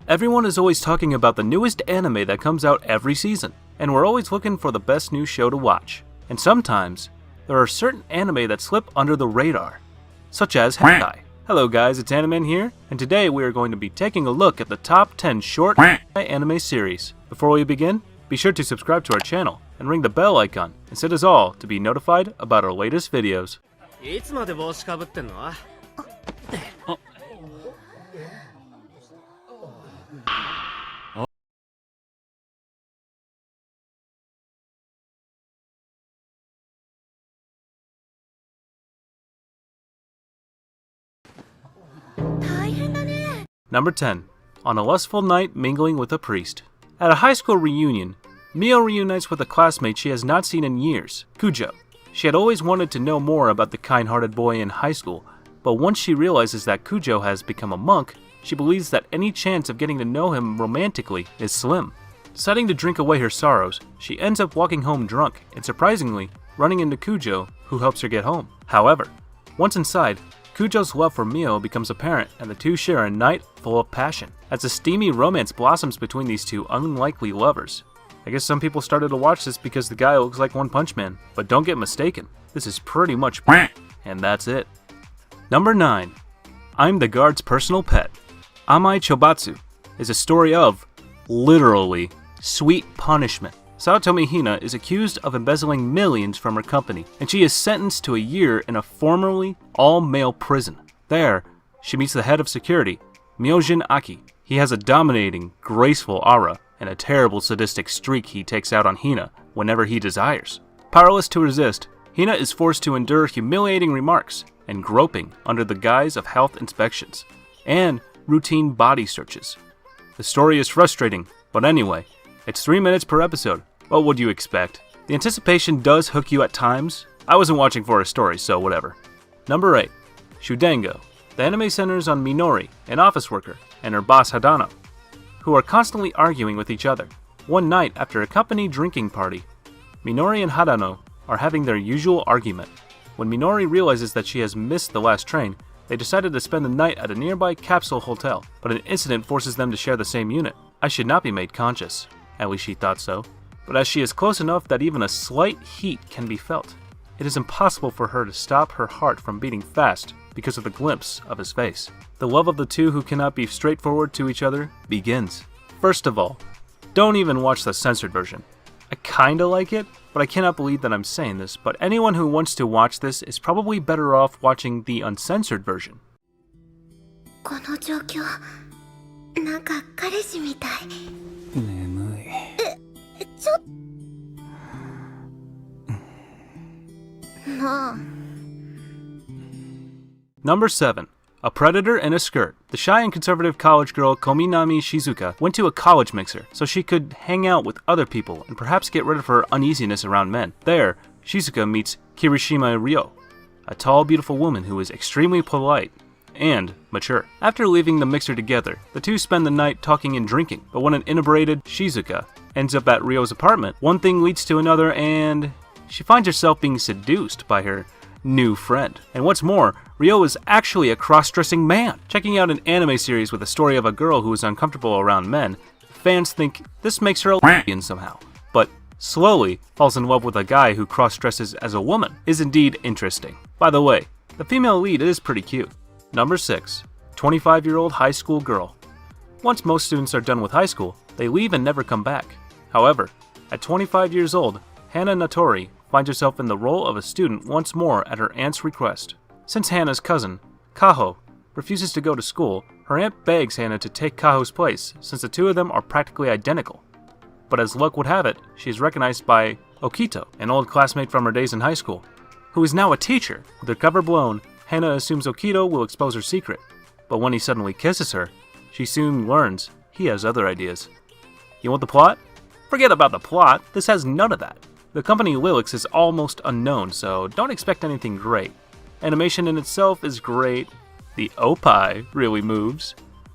Everyone is always talking about the newest anime that comes out every season, and we're always looking for the best new show to watch. And sometimes, there are certain anime that slip under the radar, such as HjourdNTA-I. Hello guys, it's Animan here, and today we are going to be taking a look at the top 10 short anime series. Before we begin, be sure to subscribe to our channel and ring the bell icon and set us all to be notified about our latest videos. Number 10. On a lustful night mingling with a priest. At a high school reunion, Mio reunites with a classmate she has not seen in years, Kujo. She had always wanted to know more about the kind-hearted boy in high school, but once she realizes that Kujo has become a monk, she believes that any chance of getting to know him romantically is slim. Deciding to drink away her sorrows, she ends up walking home drunk and surprisingly running into Kujo, who helps her get home. However, once inside, Kujo's love for Mio becomes apparent and the two share a night full of passion, as a steamy romance blossoms between these two unlikely lovers. I guess some people started to watch this because the guy looks like One Punch Man, but don't get mistaken, this is pretty much and that's it. Number 9. I'm the guard's personal pet. Amai Chobatsu is a story of, literally, sweet punishment. Saotomi Hina is accused of embezzling millions from her company, and she is sentenced to a year in a formerly all-male prison. There, she meets the head of security, Myojin Aki. He has a dominating, graceful aura, and a terrible sadistic streak he takes out on Hina whenever he desires. Powerless to resist, Hina is forced to endure humiliating remarks and groping under the guise of health inspections, and routine body searches. The story is frustrating, but anyway, it's 3 minutes per episode. What would you expect? The anticipation does hook you at times. I wasn't watching for a story, so whatever. Number 8. Shudengo. The anime centers on Minori, an office worker, and her boss Hadano, who are constantly arguing with each other. One night after a company drinking party, Minori and Hadano are having their usual argument. When Minori realizes that she has missed the last train, they decided to spend the night at a nearby capsule hotel, but an incident forces them to share the same unit. I should not be made conscious. At least she thought so. But as she is close enough that even a slight heat can be felt, it is impossible for her to stop her heart from beating fast because of the glimpse of his face. The love of the two who cannot be straightforward to each other begins. First of all, don't even watch the censored version. I kinda like it, but I cannot believe that I'm saying this, but anyone who wants to watch this is probably better off watching the uncensored version. Number 7. A predator in a skirt. The shy and conservative college girl Kominami Shizuka went to a college mixer so she could hang out with other people and perhaps get rid of her uneasiness around men. There, Shizuka meets Kirishima Ryo, a tall, beautiful woman who is extremely polite and mature. After leaving the mixer together, the two spend the night talking and drinking, but when an inebriated Shizuka ends up at Ryo's apartment, one thing leads to another and she finds herself being seduced by her new friend. And what's more, Ryo is actually a cross-dressing man. Checking out an anime series with a story of a girl who is uncomfortable around men, fans think this makes her a lesbian somehow, but slowly falls in love with a guy who cross-dresses as a woman. Is indeed interesting. By the way, the female lead is pretty cute. Number 6. 25-year-old high school girl. Once most students are done with high school, they leave and never come back. However, at 25 years old, Hana Natori finds herself in the role of a student once more at her aunt's request. Since Hana's cousin, Kaho, refuses to go to school, her aunt begs Hana to take Kaho's place since the two of them are practically identical. But as luck would have it, she is recognized by Okito, an old classmate from her days in high school, who is now a teacher. With her cover blown, Hana assumes Okito will expose her secret, but when he suddenly kisses her, she soon learns he has other ideas. You want the plot? Forget about the plot, this has none of that. The company Lilix is almost unknown, so don't expect anything great. Animation in itself is great, the OPI really moves.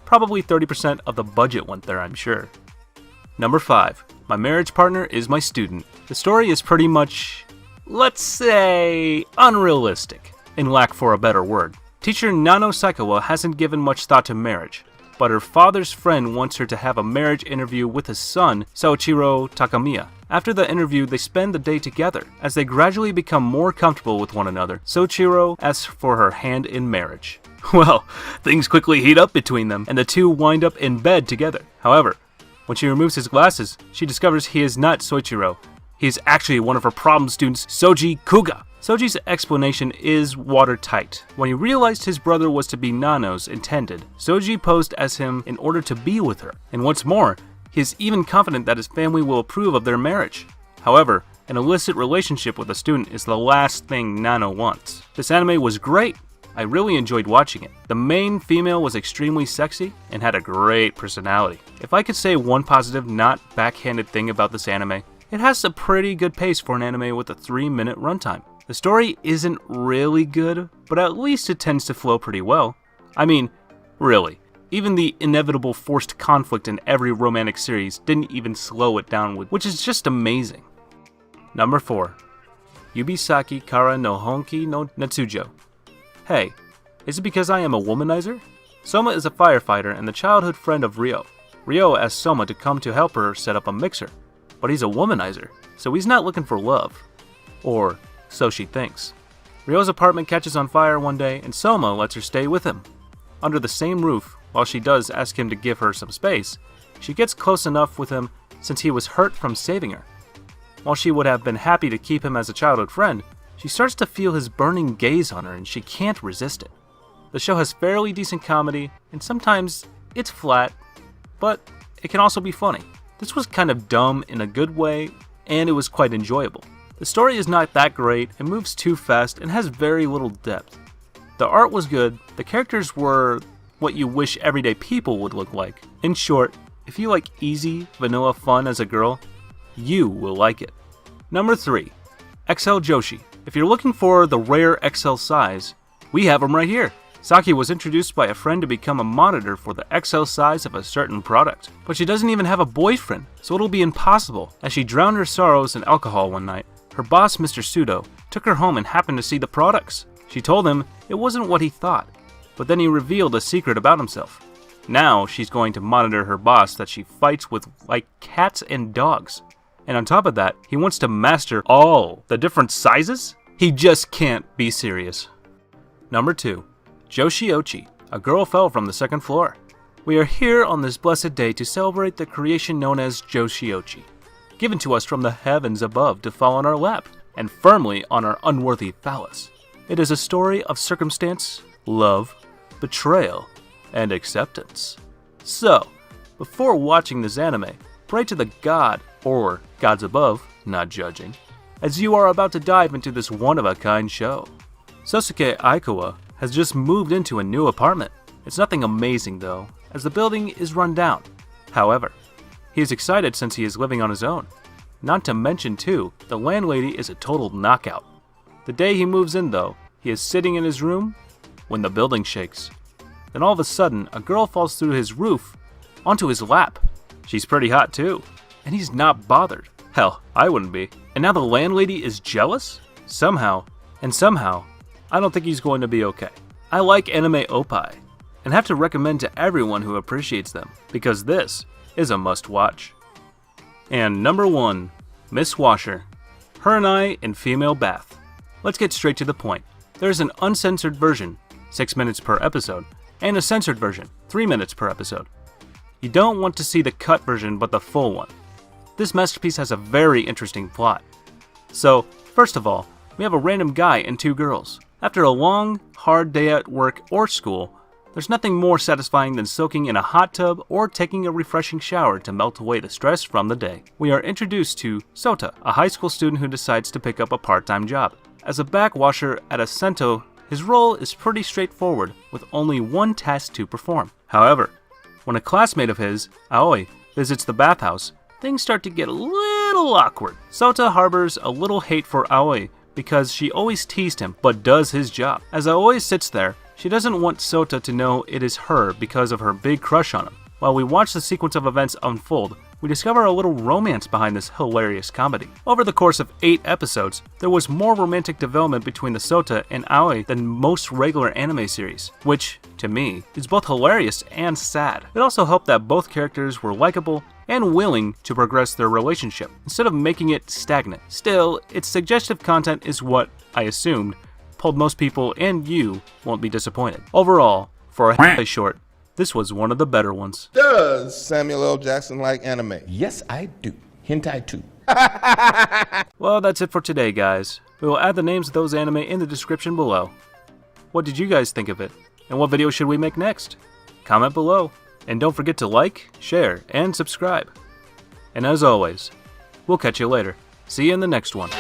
Probably 30% of the budget went there, I'm sure. Number 5. My marriage partner is my student. The story is pretty much, let's say, unrealistic, in lack for a better word. Teacher Nano Saikawa hasn't given much thought to marriage. but her father's friend wants her to have a marriage interview with his son, Soichiro Takamiya. After the interview, they spend the day together. As they gradually become more comfortable with one another, Soichiro asks for her hand in marriage. Well, things quickly heat up between them, and the two wind up in bed together. However, when she removes his glasses, she discovers he is not Soichiro. He is actually one of her problem students, Soji Kuga. Soji's explanation is watertight. When he realized his brother was to be Nano's intended, Soji posed as him in order to be with her. And what's more, he is even confident that his family will approve of their marriage. However, an illicit relationship with a student is the last thing Nano wants. This anime was great. I really enjoyed watching it. The main female was extremely sexy and had a great personality. If I could say one positive, not backhanded thing about this anime, it has a pretty good pace for an anime with a 3-minute runtime. The story isn't really good, but at least it tends to flow pretty well. I mean, really. Even the inevitable forced conflict in every romantic series didn't even slow it down, which is just amazing. Number 4. Yubisaki Kara no Honki no Natsujo. Hey, is it because I am a womanizer? Soma is a firefighter and the childhood friend of Ryo. Ryo asks Soma to come to help her set up a mixer, but he's a womanizer, so he's not looking for love. Or so she thinks. Ryo's apartment catches on fire one day and Soma lets her stay with him. Under the same roof, while she does ask him to give her some space, she gets close enough with him since he was hurt from saving her. While she would have been happy to keep him as a childhood friend, she starts to feel his burning gaze on her and she can't resist it. The show has fairly decent comedy, and sometimes it's flat, but it can also be funny. This was kind of dumb in a good way, and it was quite enjoyable. The story is not that great, it moves too fast, and has very little depth. The art was good, the characters were what you wish everyday people would look like. In short, if you like easy, vanilla fun as a girl, you will like it. Number 3. XL Joshi. If you're looking for the rare XL size, we have them right here. Saki was introduced by a friend to become a monitor for the XL size of a certain product. But she doesn't even have a boyfriend, so it'll be impossible. As she drowned her sorrows in alcohol one night, her boss, Mr. Sudo, took her home and happened to see the products. She told him it wasn't what he thought, but then he revealed a secret about himself. Now she's going to monitor her boss that she fights with like cats and dogs. And on top of that, he wants to master all the different sizes? He just can't be serious. Number 2. Joshi-Ochi. A girl fell from the second floor. We are here on this blessed day to celebrate the creation known as Joshi-Ochi, given to us from the heavens above to fall on our lap, and firmly on our unworthy phallus. It is a story of circumstance, love, betrayal, and acceptance. So, before watching this anime, pray to the god, or gods above, not judging, as you are about to dive into this one-of-a-kind show. Sosuke Aikawa has just moved into a new apartment. It's nothing amazing though, as the building is run down. However, he is excited since he is living on his own. Not to mention too, the landlady is a total knockout. The day he moves in though, he is sitting in his room when the building shakes. Then all of a sudden, a girl falls through his roof onto his lap. She's pretty hot too, and he's not bothered. Hell, I wouldn't be. And now the landlady is jealous? Somehow, I don't think he's going to be okay. I like anime oppai, and have to recommend to everyone who appreciates them, because this is a must-watch. And number 1, Miss Washer. Her and I in female bath. Let's get straight to the point. There's an uncensored version, 6 minutes per episode, and a censored version, 3 minutes per episode. You don't want to see the cut version, but the full one. This masterpiece has a very interesting plot. So, first of all, we have a random guy and 2 girls. After a long, hard day at work or school, there's nothing more satisfying than soaking in a hot tub or taking a refreshing shower to melt away the stress from the day. We are introduced to Sota, a high school student who decides to pick up a part-time job. As a backwasher at a sento, his role is pretty straightforward, with only one task to perform. However, when a classmate of his, Aoi, visits the bathhouse, things start to get a little awkward. Sota harbors a little hate for Aoi because she always teased him, but does his job. As Aoi sits there, she doesn't want Sota to know it is her because of her big crush on him. While we watch the sequence of events unfold, we discover a little romance behind this hilarious comedy. Over the course of 8 episodes, there was more romantic development between the Sota and Aoi than most regular anime series, which, to me, is both hilarious and sad. It also helped that both characters were likable and willing to progress their relationship, instead of making it stagnant. Still, its suggestive content is what, I assumed, pulled most people, and you won't be disappointed. Overall, for a Hৰীষ্টA short, this was one of the better ones. Does Samuel L. Jackson like anime? Yes, I do. Hentai 2. Well, that's it for today, guys. We will add the names of those anime in the description below. What did you guys think of it? And what video should we make next? Comment below. And don't forget to like, share, and subscribe. And as always, we'll catch you later. See you in the next one.